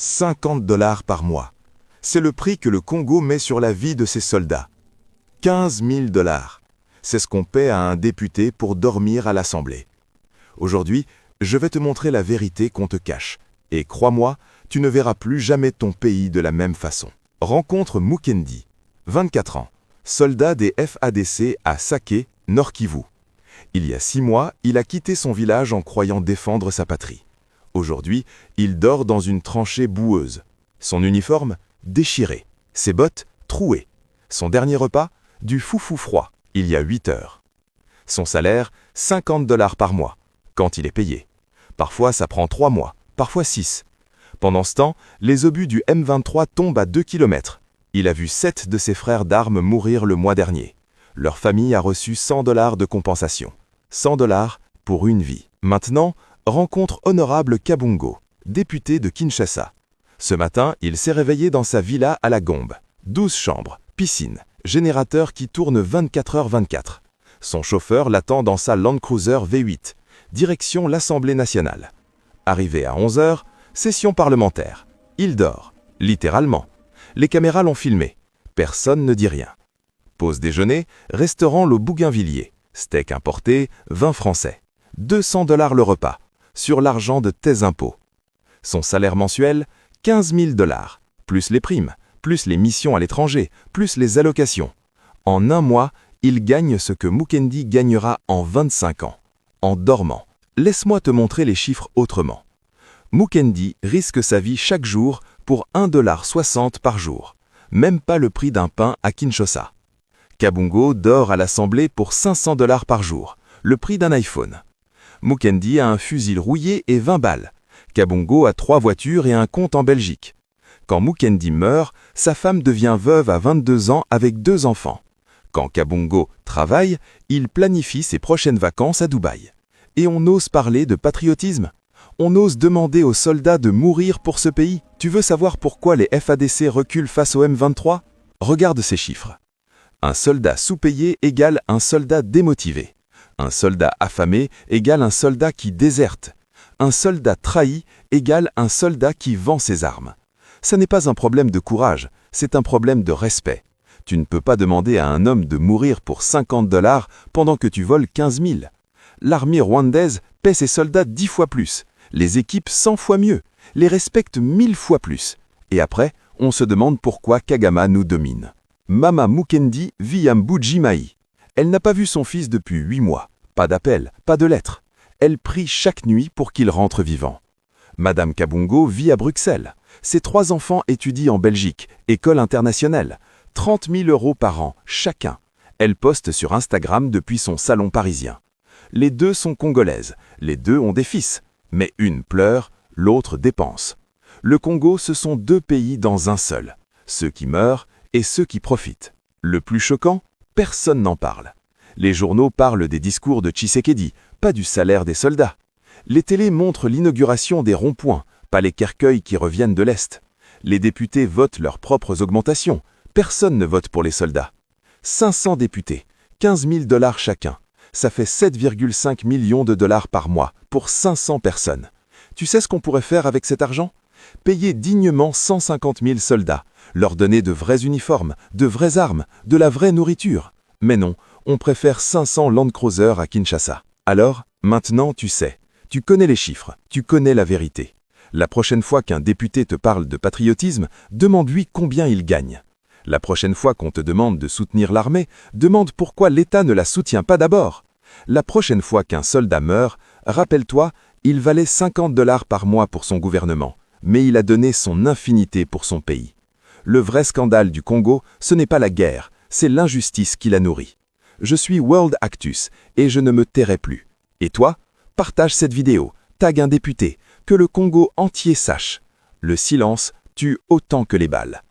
$50 par mois. C'est le prix que le Congo met sur la vie de ses soldats. 15 000 $. C'est ce qu'on paie à un député pour dormir à l'Assemblée. Aujourd'hui, je vais te montrer la vérité qu'on te cache. Et crois-moi, tu ne verras plus jamais ton pays de la même façon. Rencontre Mukendi, 24 ans, soldat des FADC à Sake, Nord Kivu. Il y a 6 mois, il a quitté son village en croyant défendre sa patrie. Aujourd'hui, il dort dans une tranchée boueuse. Son uniforme, déchiré. Ses bottes, trouées. Son dernier repas, du foufou froid, il y a 8 heures. Son salaire, $50 par mois, quand il est payé. Parfois, ça prend 3 mois, parfois 6. Pendant ce temps, les obus du M23 tombent à 2 km. Il a vu 7 de ses frères d'armes mourir le mois dernier. Leur famille a reçu $100 de compensation. $100 pour une vie. Maintenant, rencontre Honorable Kabungo, député de Kinshasa. Ce matin, il s'est réveillé dans sa villa à la Gombe. 12 chambres, piscine, générateur qui tourne 24h24. Son chauffeur l'attend dans sa Land Cruiser V8. Direction l'Assemblée nationale. Arrivé à 11h, session parlementaire. Il dort, littéralement. Les caméras l'ont filmé. Personne ne dit rien. Pause déjeuner, restaurant Le Bougainvilliers. Steak importé, vin français. $200 le repas, sur l'argent de tes impôts. Son salaire mensuel, 15 000 $, plus les primes, plus les missions à l'étranger, plus les allocations. En un mois, il gagne ce que Mukendi gagnera en 25 ans. En dormant. Laisse-moi te montrer les chiffres autrement. Mukendi risque sa vie chaque jour pour $1,60 par jour. Même pas le prix d'un pain à Kinshasa. Kabungo dort à l'Assemblée pour $500 par jour, le prix d'un iPhone. Mukendi a un fusil rouillé et 20 balles. Kabungo a 3 voitures et un compte en Belgique. Quand Mukendi meurt, sa femme devient veuve à 22 ans avec 2 enfants. Quand Kabungo travaille, il planifie ses prochaines vacances à Dubaï. Et on ose parler de patriotisme. On ose demander aux soldats de mourir pour ce pays. Tu veux savoir pourquoi les FADC reculent face au M23? Regarde ces chiffres. Un soldat sous-payé égale un soldat démotivé. Un soldat affamé égale un soldat qui déserte. Un soldat trahi égale un soldat qui vend ses armes. Ça n'est pas un problème de courage, c'est un problème de respect. Tu ne peux pas demander à un homme de mourir pour $50 pendant que tu voles 15 000. L'armée rwandaise paie ses soldats 10 fois plus, les équipe 100 fois mieux, les respecte 1000 fois plus. Et après, on se demande pourquoi Kagame nous domine. Mama Mukendi vit à Mbuji-Mayi. Elle n'a pas vu son fils depuis 8 mois. Pas d'appel, pas de lettre. Elle prie chaque nuit pour qu'il rentre vivant. Madame Kabungo vit à Bruxelles. Ses 3 enfants étudient en Belgique, école internationale. 30 000 € par an, chacun. Elle poste sur Instagram depuis son salon parisien. Les 2 sont congolaises. Les 2 ont des fils. Mais une pleure, l'autre dépense. Le Congo, ce sont 2 pays dans un seul. Ceux qui meurent et ceux qui profitent. Le plus choquant, personne n'en parle. Les journaux parlent des discours de Tshisekedi, pas du salaire des soldats. Les télés montrent l'inauguration des ronds-points, pas les cercueils qui reviennent de l'Est. Les députés votent leurs propres augmentations. Personne ne vote pour les soldats. 500 députés, 15 000 $ chacun. Ça fait 7,5 millions de dollars par mois pour 500 personnes. Tu sais ce qu'on pourrait faire avec cet argent? Payer dignement 150 000 soldats, leur donner de vrais uniformes, de vraies armes, de la vraie nourriture. Mais non, on préfère 500 Land Cruiser à Kinshasa. Alors, maintenant tu sais, tu connais les chiffres, tu connais la vérité. La prochaine fois qu'un député te parle de patriotisme, demande-lui combien il gagne. La prochaine fois qu'on te demande de soutenir l'armée, demande pourquoi l'État ne la soutient pas d'abord. La prochaine fois qu'un soldat meurt, rappelle-toi, il valait $50 par mois pour son gouvernement, mais il a donné son infinité pour son pays. Le vrai scandale du Congo, ce n'est pas la guerre, c'est l'injustice qui la nourrit. Je suis World Actus et je ne me tairai plus. Et toi, partage cette vidéo, tag un député, que le Congo entier sache. Le silence tue autant que les balles.